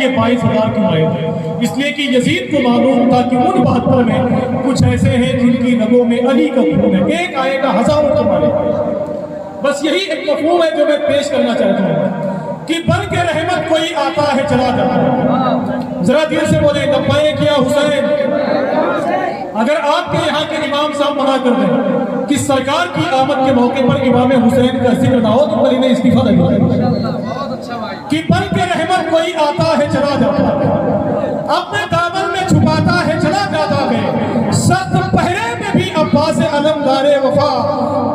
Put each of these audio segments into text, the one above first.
یہ 22,000 کیوں آئے تھے؟ اس لیے کہ یزید کو معلوم تھا کہ ان 72 میں کچھ ایسے ہیں جن کی رگوں میں علی کا خون ہے، ایک آئے گا ہزاروں کو مارے گا۔ بس یہی ایک مفہوم ہے جو میں پیش کرنا چاہتا ہوں کہ بن کے رحمت کوئی آتا ہے چلا جاتا ہے۔ ذرا دل سے بولیں لبیک یا حسین۔ اگر آپ کے یہاں کے امام صاحب منع کر دیں کہ سرکار کی آمد کے موقع پر امام حسین کا ذکر نہ ہو تو انہیں استعفیٰ دے دیں کہ بن کے رحمت کوئی آتا ہے چلا جاتا ہے، اپنے دامن میں چھپاتا ہے چلا جاتا ہے، سخت پہرے میں بھی عباس علمدار وفا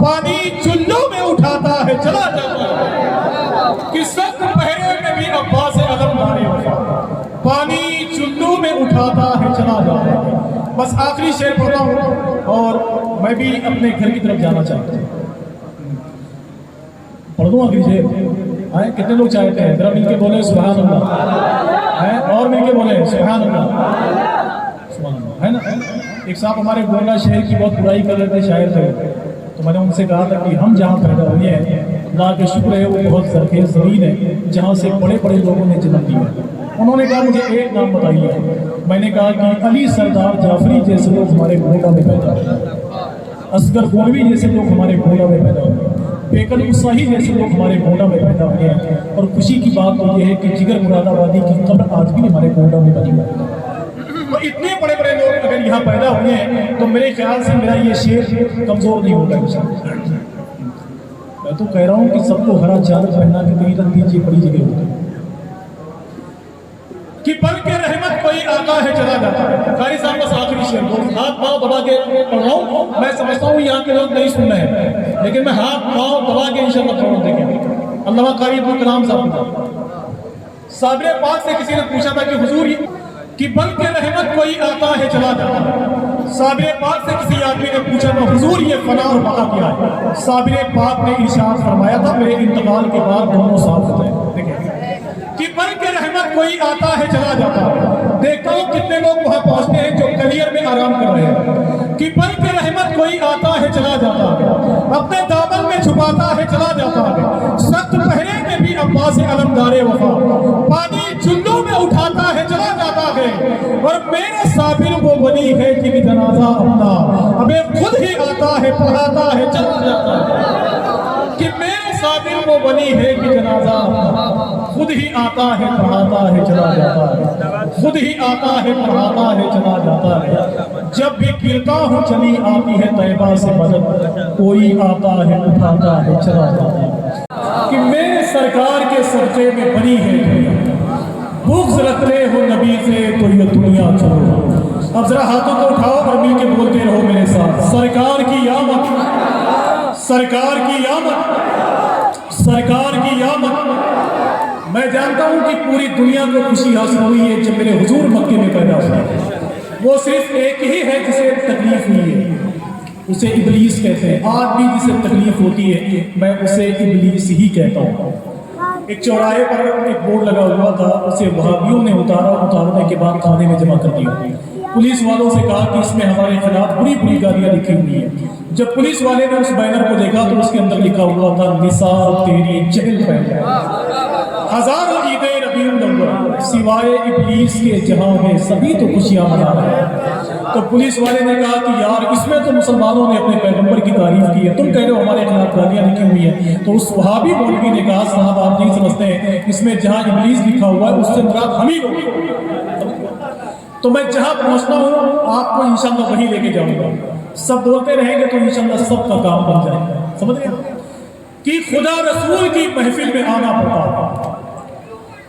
پانی چلوں میں اٹھاتا ہے چلا جاتا ہے، کہ سخت پہرے میں بھی عباس علمدار وفا پانی چلوں میں اٹھاتا ہے چلا جاتا ہے۔ بس آخری شعر پڑھتا ہوں اور میں بھی اپنے گھر کی طرف جانا چاہتا ہوں۔ پڑھ دوں آخری شعر؟ کتنے لوگ چاہتے ہیں؟ ذرا مل کے بولے سبحان اللہ، اور مل کے بولے سبحان اللہ، سبحان اللہ، ہے نا؟ ایک صاحب ہمارے گونڈہ شہر کی بہت برائی کر رہے تھے، شاعر تھے، تو میں نے ان سے کہا تھا کہ ہم جہاں پیدا ہوئے ہیں اللہ کا شکر ہے وہ بہت زرخیز زمین ہے جہاں سے بڑے بڑے لوگوں نے جنم لیا۔ انہوں نے کہا مجھے ایک نام بتائیے، میں نے کہا کہ علی سردار جعفری جیسے لوگ ہمارے گونڈہ میں پیدا ہوئے، اصغر گولوی جیسے لوگ ہمارے گونڈہ میں پیدا ہوئے، بیکل اساہی جیسے لوگ ہمارے گونڈہ میں پیدا ہوئے ہیں، اور خوشی کی بات تو یہ ہے کہ جگر مراد آبادی کی قبر آج بھی ہمارے گونڈہ میں بنی ہوئی ہے۔ تو اتنے بڑے بڑے لوگ اگر یہاں پیدا ہوئے ہیں تو میرے خیال سے میرا یہ شعر کمزور نہیں ہوگا انشاءاللہ۔ میں تو کہہ رہا ہوں کہ سب کو ہرا چادر پہنا کے کہیں رکھ دیجیے، بڑی جگہ ہوتی کہ بن کے رحمت کوئی آتا ہے چلا جاتا ہے۔ قاری صاحب بس آخری شعر کو ہاتھ پاؤں دبا کے پڑھ رہا ہوں، میں سمجھتا ہوں یہاں کے لوگ نہیں سن رہے ہیں لیکن میں ہاتھ پاؤں دبا کے انشاءاللہ پڑھوں دیکھیں۔ علامہ قاری ابوالکلام صاحب کا صابر پاک سے کسی نے پوچھا تھا کہ حضور کہ بن کے رحمت کوئی آتا ہے چلا جاتا ہے۔ صابر پاک سے کسی آدمی نے پوچھا تھا حضور یہ فنا اور بقا کیا ہے؟ صابر پاک نے ارشاد فرمایا تھا میرے انتقال کے بعد دونوں صاف ہوتے ہیں۔ دیکھیں کہ بن کے رحمت کوئی آتا ہے چلا جاتا ہے۔ دیکھتا ہوں کتنے لوگ وہاں پہنچتے ہیں جو کلیئر میں آرام کر رہے ہیں کہ بن کے رحمت کوئی آتا ہے چلا جاتا ہے، اپنے دامن میں چھپاتا ہے چلا جاتا ہے، سخت پہرے میں بھی عباس علمدار وفا پانی چلوں میں اٹھاتا ہے چلا جاتا ہے، اور میرے صابر وہ ولی ہے کہ جنازہ اپنا ہمیں خود ہی آتا ہے پڑھاتا ہے چلا جاتا ہے، کہ میرے صابر وہ ولی ہے کہ جنازہ اپنا خود ہی آتا ہے پڑھاتا ہے چلا جاتا ہے، خود ہی آتا ہے پڑھاتا ہے چلا جاتا ہے، جب بھی گرتا ہوں چلی آتی ہے طیبہ سے مدد، کوئی آتا ہے اٹھاتا ہے چلا جاتا ہے، کہ میرے سرکار کے صدقے میں بنی ہے بغض رکھتے ہو نبی سے تو یہ دنیا چھوڑو۔ اب ذرا ہاتھوں کو اٹھاؤ اور مل کے بولتے رہو میرے ساتھ، سرکار کی آمد، سرکار کی آمد، سرکار کی آمد۔ میں جانتا ہوں کہ پوری دنیا کو خوشی حاصل ہوئی ہے جب میرے حضور مکے میں پیدا ہوئے، وہ صرف ایک ہی ہے جسے تکلیف ہوئی ہے، اسے ابلیس کہتے ہیں۔ آج بھی جسے تکلیف ہوتی ہے میں اسے ابلیس ہی کہتا ہوں۔ ایک چوراہے پر ایک بورڈ لگا ہوا تھا، اسے وہابیوں نے اتارنے کے بعد تھانے میں جمع کر دیا۔ پولیس والوں سے کہا کہ اس میں ہمارے خلاف بری بری گالیاں لکھی ہوئی ہیں۔ جب پولیس والے نے اس بینر کو دیکھا تو اس کے اندر لکھا ہوا تھا نثار تیری چہل پہل، ہزاروں عیدیں ربیع الاول، سوائے ابلیس کے جہاں میں سبھی تو خوشیاں منا رہے ہیں۔ تو پولیس والے نے کہا کہ یار اس میں تو مسلمانوں نے اپنے پیغمبر کی تعریف کی ہے، تم کہہ رہے ہو ہمارے خلاف گالیاں لکھی ہوئی ہیں۔ تو اس وہابی مولوی نے کہا صاحب آپ نہیں سمجھتے ہیں، اس میں جہاں ابلیس لکھا ہوا ہے اس سے مراد ہم ہی لوگ، تو میں جہاں پہنچنا ہوں آپ کو انشاءاللہ وہی لے کے جاؤں گا، سب بولتے رہیں گے تو انشاءاللہ سب کا کام بن جائے گا۔ سمجھ گئے کہ خدا رسول کی محفل میں آنا پڑتا ہے۔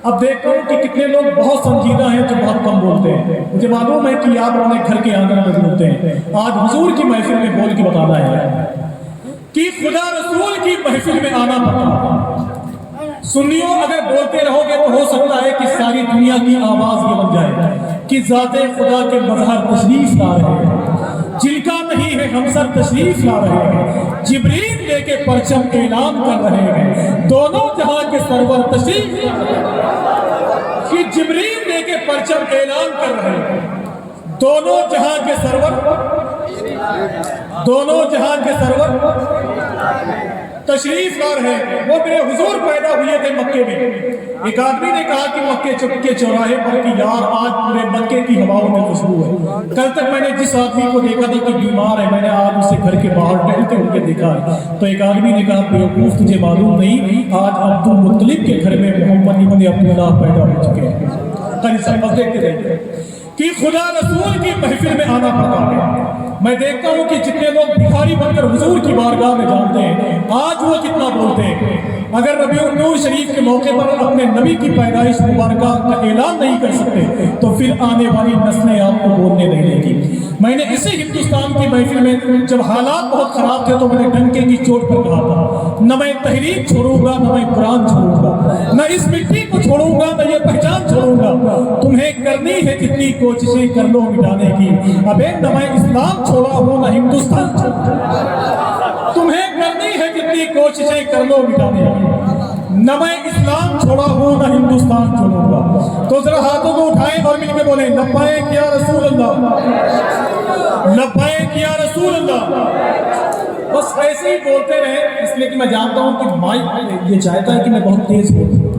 اب دیکھتا ہوں کہ کتنے لوگ بہت سنجیدہ ہیں جو بہت کم بولتے ہیں، مجھے معلوم ہے کہ آپ اپنے گھر کے آنگن میں بولتے ہیں، آج حضور کی محفل میں بول کے بتانا ہے کہ خدا رسول کی محفل میں آنا پڑتا ہے۔ سنیوں اگر بولتے رہو گے تو ہو سکتا ہے کہ ساری دنیا کی آواز یہ بن جائے کہ ذات خدا کے مظہر تشریف لا رہے ہیں، جن کا نہیں ہے ہمسر تشریف لا رہے ہیں، جبریل لے کے پرچم اعلان کر رہے ہیں، دونوں جہاں کے سرور تشریف لا رہے ہیں، کہ جبریل لے کے پرچم اعلان کر رہے ہیں، دونوں جہاں کے سرور، دونوں جہاں کے سرور تشریف لار ہے، وہ میرے حضور پیدا ہوئے تھے مکے میں۔ ایک آدمی نے کہا کہ مکے کے چوراہے پر کہ یار آج پورے مکے کی ہواؤں میں خوشبو ہے۔ کل تک میں نے جس آدمی کو دیکھا تھا کہ بیمار ہے، میں نے آج اسے گھر کے باہر ٹہلتے ہوئے دیکھا ہے۔ تو ایک آدمی نے کہا بیوقوف تجھے معلوم نہیں آج عبد المطلب کے گھر میں محمد ابن عبداللہ پیدا ہو چکے ہیں۔ قاری صاحب بس دیکھتے رہتے کہ خدا رسول کی محفل میں آنا پڑتا ہے۔ میں دیکھتا ہوں کہ جتنے لوگ بھکاری بن کر حضور کی بارگاہ میں جانتے ہیں، آج وہ کتنا بولتے ہیں۔ اگر ربیع النور شریف کے موقع پر اپنے نبی کی پیدائش مبارکہ کا اعلان نہیں کر سکتے تو پھر آنے والی نسلیں آپ کو بولنے نہیں دیں گی۔ میں نے اسی ہندوستان کی محفل میں جب حالات بہت خراب تھے تو میں نے ڈنکے کی چوٹ پر کہا تھا، نہ میں تحریک چھوڑوں گا، نہ میں قرآن چھوڑوں گا، نہ اس مٹی کو چھوڑوں گا، نہ یہ پہچان چھوڑوں گا۔ تمہیں کرنی ہے جتنی کوششیں کر لو مٹانے کی، ابے نہ میں اسلام چھوڑا ہوں نہ ہندوستان چھوڑا۔ تمہیں کرنی ہے جتنی کوششیں کر لو مٹانے کی، نہ میں اسلام چھوڑا ہوں نہ ہندوستان چھوڑوں گا۔ تو ذرا ہاتھوں کو اٹھائیں اور مل کے بولیں لبیک یا رسول اللہ، لبیک یا رسول اللہ۔ بس ایسے ہی بولتے رہے، اس لیے کہ میں جانتا ہوں کہ مائک یہ چاہتا ہے کہ میں بہت تیز بولوں،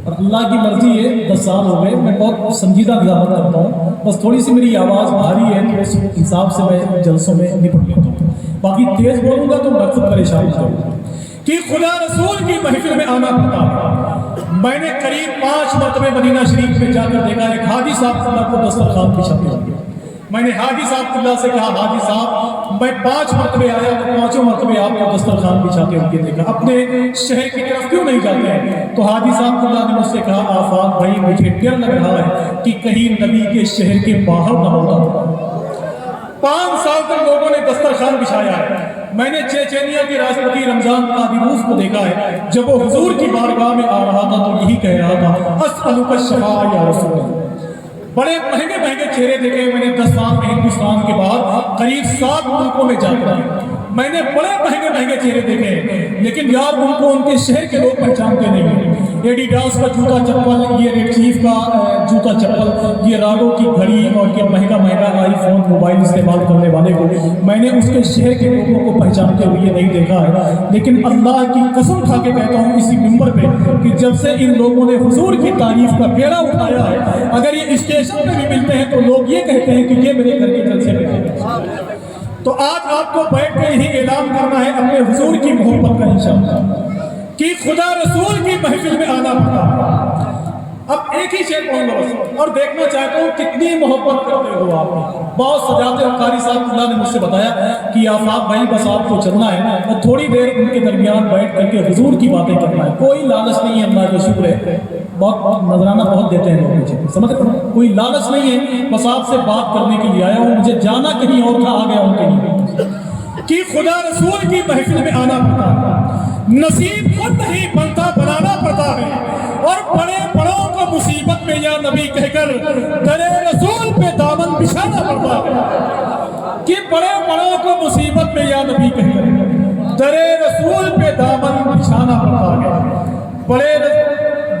اور اللہ کی مرضی ہے 10 سال ہو گئے میں بہت سنجیدہ نظارت کرتا ہوں، بس تھوڑی سی میری آواز بھاری ہے تو اس حساب سے میں جلسوں میں نپٹ لیتا ہوں، باقی تیز بولوں گا تو میں خود پریشان ہو جاؤں گا۔ کہ خدا رسول کی محفل میں آنا پڑتا ہے۔ میں نے قریب 5 مرتبہ مدینہ شریف میں جا کر دیکھا ایک حاجی صاحب اللہ کو دسترخوان بچھاتے ہوئے۔ میں نے حاجی صاحب اللہ سے کہا حاجی صاحب میں 5 مرتبہ آیا تو 5 مرتبہ آپ کو دسترخوان بچھاتے ہوئے دیکھا، اپنے شہر کی طرف کیوں نہیں جاتے ہیں؟ تو حاجی صاحب اللہ نے مجھ سے کہا آفاق بھائی مجھے ڈر لگ رہا ہے کہ کہیں نبی کے شہر کے باہر نہ ہوتا۔ 5 سال تک لوگوں نے دسترخوان بچھایا ہے۔ میں نے چیچینیا کے راشٹرپتی رمضان قادیروف کو دیکھا ہے، جب وہ حضور کی بارگاہ میں آ رہا تھا تو یہی کہہ رہا تھا اسألک الشفاء یا رسول اللہ۔ بڑے مہنگے مہنگے چہرے دیکھے میں نے 10 سال میں ہندوستان کے بعد قریب 7 ملکوں میں جا کر میں نے بڑے مہنگے مہنگے چہرے دیکھے، لیکن یار ان کو ان کے شہر کے لوگ پہچانتے نہیں ہیں۔ ایڈیڈاس کا جوتا چپل، یہ ریڈ چیف کا جوتا چپل، یہ راگو کی گھڑی اور یہ مہنگا مہنگا آئی فون موبائل استعمال کرنے والے کو میں نے اس کے شہر کے لوگوں کو پہچانتے ہوئے نہیں دیکھا ہے۔ لیکن اللہ کی قسم کھا کے کہتا ہوں اسی منبر پہ کہ جب سے ان لوگوں نے حضور کی تعریف کا بیڑا اٹھایا ہے، اگر یہ اسٹیشن پہ بھی ملتے ہیں تو لوگ یہ کہتے ہیں کہ یہ میرے گھر کے جلسے میں ہیں۔ تو آج آپ کو بیٹھ کے یہی اعلان کرنا ہے اپنے حضور کی محبت کا انشاءاللہ کہ خدا رسول کی محفل میں آنا پڑتا ہے۔ اب ایک ہی شعر پڑھوں گا بس، اور دیکھنا چاہتا ہوں کتنی محبت کرتے ہو آپ۔ بہت سجاتے ہو، قاری صاحب اللہ نے مجھ سے بتایا کہ آفاق بھائی بس آپ کو چلنا ہے اور تھوڑی دیر ان کے درمیان بیٹھ کر کے حضور کی باتیں کرنا ہے، کوئی لالچ نہیں ہے، اللہ کا شکر ہے، بہت نظرانہ بہت دیتے ہیں لوگ مجھے، سمجھ رہے ہو؟ کوئی لالچ نہیں ہے، بس آپ سے بات کرنے کے لیے آیا ہوں، مجھے جانا کہیں اور تھا، آ گیا ہوں کہیں کہ خدا رسول کی محفل میں آنا پڑتا ہے۔ نصیب خود نہیں بنتا، بنانا پڑتا ہے، اور بڑے بڑوں کو مصیبت میں یا نبی کہہ کر در رسول پہ دامن بچھانا پڑتا ہے۔ کہ بڑے بڑوں کو مصیبت میں یا نبی کہہ کر در رسول پہ دامن بچھانا پڑتا ہے، بڑے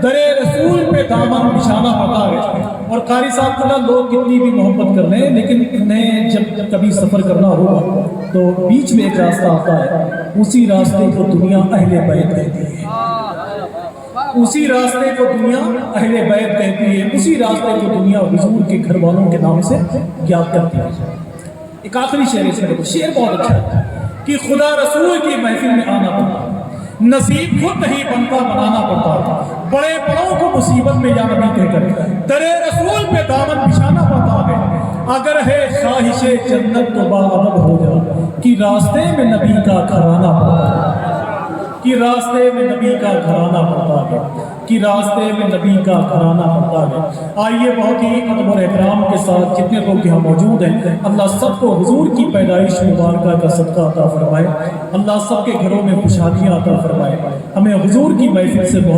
در رسول پہ دامن بچھانا پڑتا ہے۔ اور قاری صاحب کو لوگ کتنی بھی محبت کر رہے ہیں، لیکن انہیں جب کبھی سفر کرنا ہوگا تو بیچ میں ایک راستہ آتا ہے، اسی راستے کو دنیا اہل بیت کہتی ہے، اسی راستے کو دنیا اہل بیت کہتی ہے، اسی راستے کو دنیا حضور کے گھر والوں کے نام سے یاد کرتی ہے۔ ایک آخری شعر اس میں، شعر بہت اچھا ہے کہ خدا رسول کی محفل میں آنا پڑتا ہے، نصیب خود نہیں بنتا، بنانا پڑتا ہے، بڑے بڑوں کو مصیبت میں یا نبی کہہ کر در رسول پہ دامن بچھانا پڑتا ہے۔ اگر ہے خواہش جنت تو باادب ہو جا، کہ راستے میں نبی کا گھرانہ پڑتا ہے، کہ راستے میں نبی کا گھرانہ پڑتا ہے، کہ راستے میں نبی کا گھرانہ پڑتا ہے۔ آئیے بہت ہی ادب اور احترام کے ساتھ جتنے لوگ یہاں موجود ہیں، اللہ سب کو حضور کی پیدائش مبارکہ کا صدقہ عطا فرمائے، اللہ سب کے گھروں میں خوشحالیاں عطا فرمائے، ہمیں حضور کی محفل سے بہت